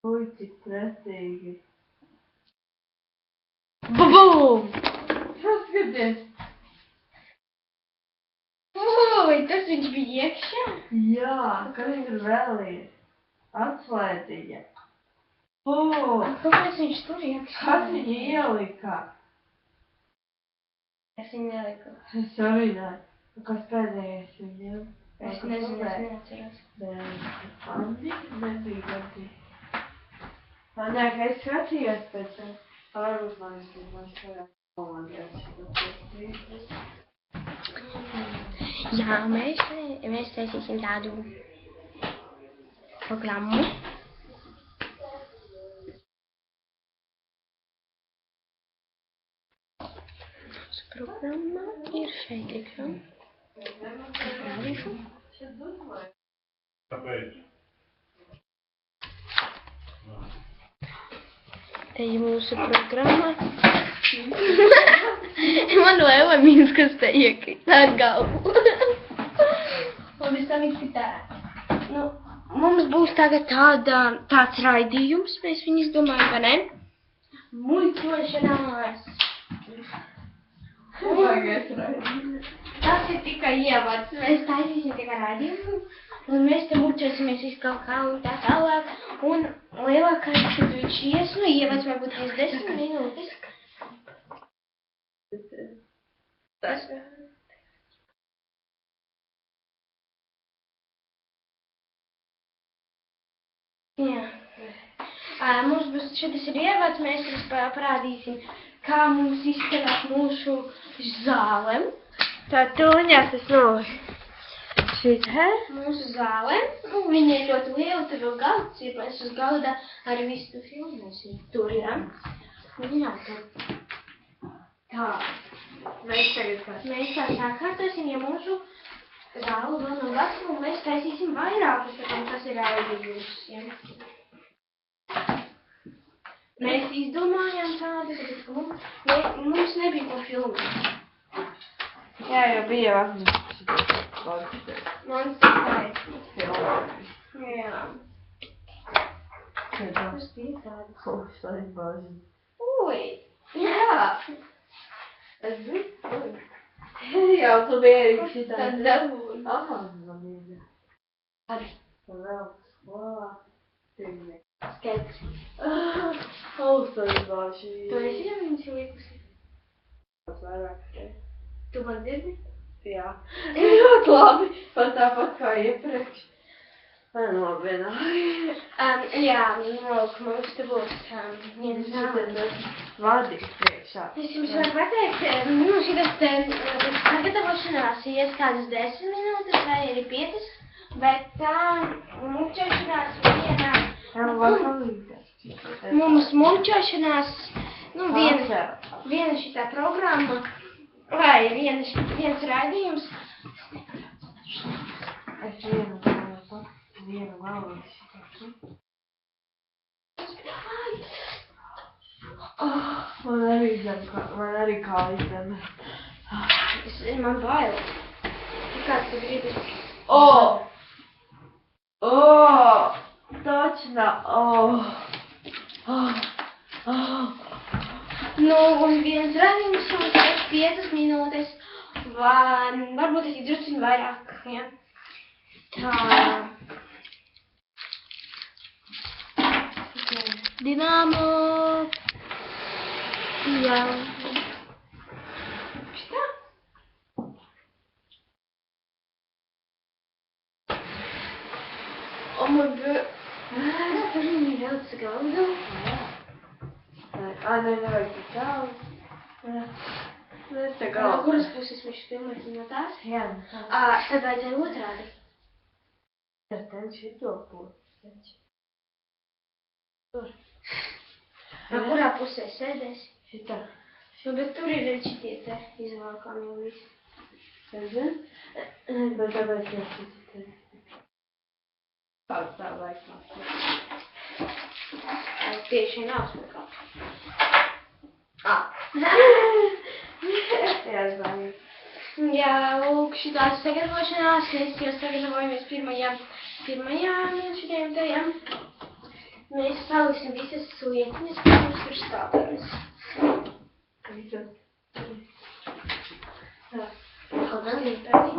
Ui, cik pretīgi. Bubum! Paskaties! Ui, tas viņš bija iekšā? Jā, kas tur vēl ir? Atslēdziņa. Kāpēc viņš tur iekšā? Kas viņu ielika? Es viņu neliku. Es arī ne. Kas pēdējais viņam? Es nezinu, es neatceros. Andi? Nebija gadi. Nē, ka es skatījos pēc tam. Varbūt man varētu komandēt. Jā, mēs taisīsim tādu programmu. Mūsu programma ir šeit iekšā. Parādīšu. Kāpēc? Te ir mūsu programma. Man no elements, kas te iekrita ar galvu. Un es tam izskatā. Nu, mums būs tagad tāds raidījums, mēs viņu izdomājam, vai ne? Muļķošanās. Pagaies raidījums. Tas ir tikai ievads. Mēs taisīsim tikai raidījumu. Un mēs te muļķosimies visu kaut kā un tā tālāk. Un lielākais, kad viņš ies, nu ievads varbūt 10 minūtes. Tas jā. Mums būs šitas ir ievads, mēs jums parādīsim, kā mums izskatās mūsu zāle. Tā tuliņās es noliku. Šitā? Mūsu zāle. Nu, viņa ir ļoti liela, tur vēl galds ir, mēs uz galda arī visu tu filmēsim. Tur, jā. Jā, tur. Tā. Mēs tagad kā. Mēs tā sakārtosim, ja mūsu zāle vēl nav gatava, un mēs taisīsim vairākus, tāpēc tas ir raidījums, jā. Mēs izdomājām tādu, tāpēc mums nebija ko filmēt. Jā, jau bija vakar. Man tikai jā. Tas bija tāda. Lai bāži. Ui, jā. Es biju? Jā, tu biji arī šitā. Tad dabūju. Aha, man ir. Arī Un vēl skolā. Tīmē. skaidrs. Lai bāži. Tu esi jau viņus likusi? Pat vairāk. Tu man dirbi? Jā. Ļoti labi. Pat tāpat kā iepriekš. Nenovienāji. Jā, lūk, mums te būs viena zāle. Vadi priekšā. Es jums varu pateikt, nu, šitas te sagatavošanās ies kādas 10 minūtes vai arī 5, bet tā muļķošanās viena. Jā, var palīdzēt. Mums muļķošanās, nu, viena šitā programma vai viens raidījums. Es vienu galvu. Man arī kā izdevē. Man bail. Kāds tu gribi? Точно. Nu, un viens raidījums mums ir 5 minūtes, vai varbūt arī drusciņ vairāk, ja? Tā. Dinamo. Jā. Šitā? Oh my god. Tur viņi daudz galdu. Nevajag tik daudz. Es te No galvu. kuras puses viņš filmēs no tās? Jā, Tad vajadzēja otrādi. tas ten šito pusi. Tur. No kurā pusē sēdēs? Šitā. Nu, bet tur ir šitie te izvēlkām jau visi. Zini? Bet tāpēc jāsaka. Tā vajag mācīt. Tieši nav smukā. Jā, zvani. Jā, lūk, šitās sagatavošanās, mēs jau sagatavojamies pirmajām šitiem tajām. Mēs paliksim visas slietiņas, kas mums tur stāvēs. Visas. Jā. Kaut kā līpēji.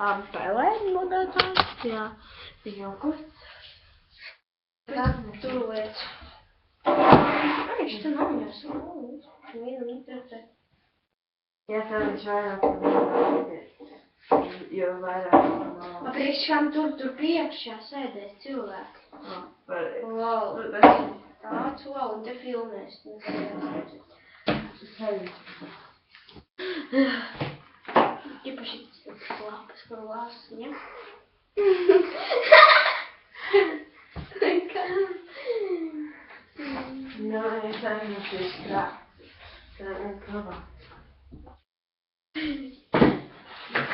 Spēlēt modētājs, jā. Jokus. Tu liec. Viņš tu nav jāsaka. Vienu interesē. Jā, tā viņš vairāk nevarēs. Jo vairāk nav. Priekš kam tur priekšā sēdēs cilvēki. Pareizi. Wow. Tāds, wow, un te filmēs. Īpaši tas lapas, kur lāsas, ja? Jā, es arī tieši tā. Tā ir kava.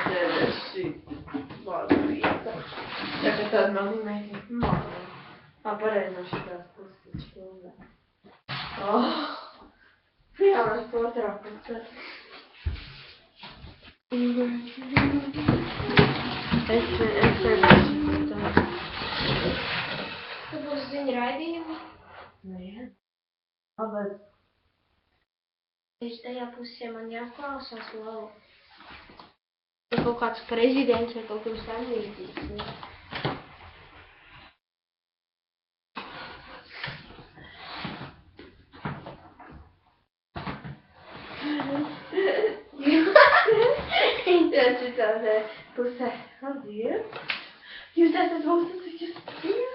Sēdēs šī vārdu vieta. Tagad tāda man mēģina māla. Pareizi no šitās puses filmē. Jā, es otrā pusē. Es sēdēšu tā. Tu būs ziņa raidījumi? Nē. Abas. Viņš tajā pusē man jāklausās, wow. Ja kaut kāds prezidents vai kaut kas tam līdzīgs. Tas ir tādā pusē. Paldies. Jūs esat mūsu taču spīja?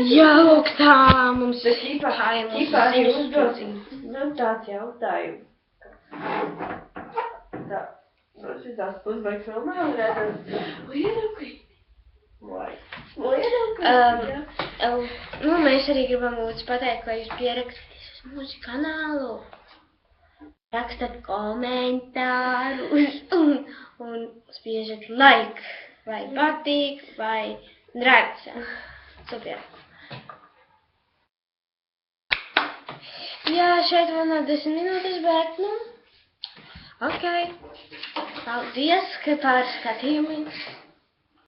Jā, lūk tā, mums Bet ķipā arī uzbraucīgi. Nu, tāds jautājums. Tā. No šitās pusbaigas filmā un redzam. Lienaukrīt. Vai. Lienaukrīt. Nu, mēs arī gribam lūdzu pateikt, lai jūs pierakstīties uz mūsu kanālu. Rakstat komentārus un spiežat like, vai patīk, vai nraksta. Super. Jā, šeit vēl nav 10 minūtes, bet, nu, ok. Paldies, ka par skatījumiem.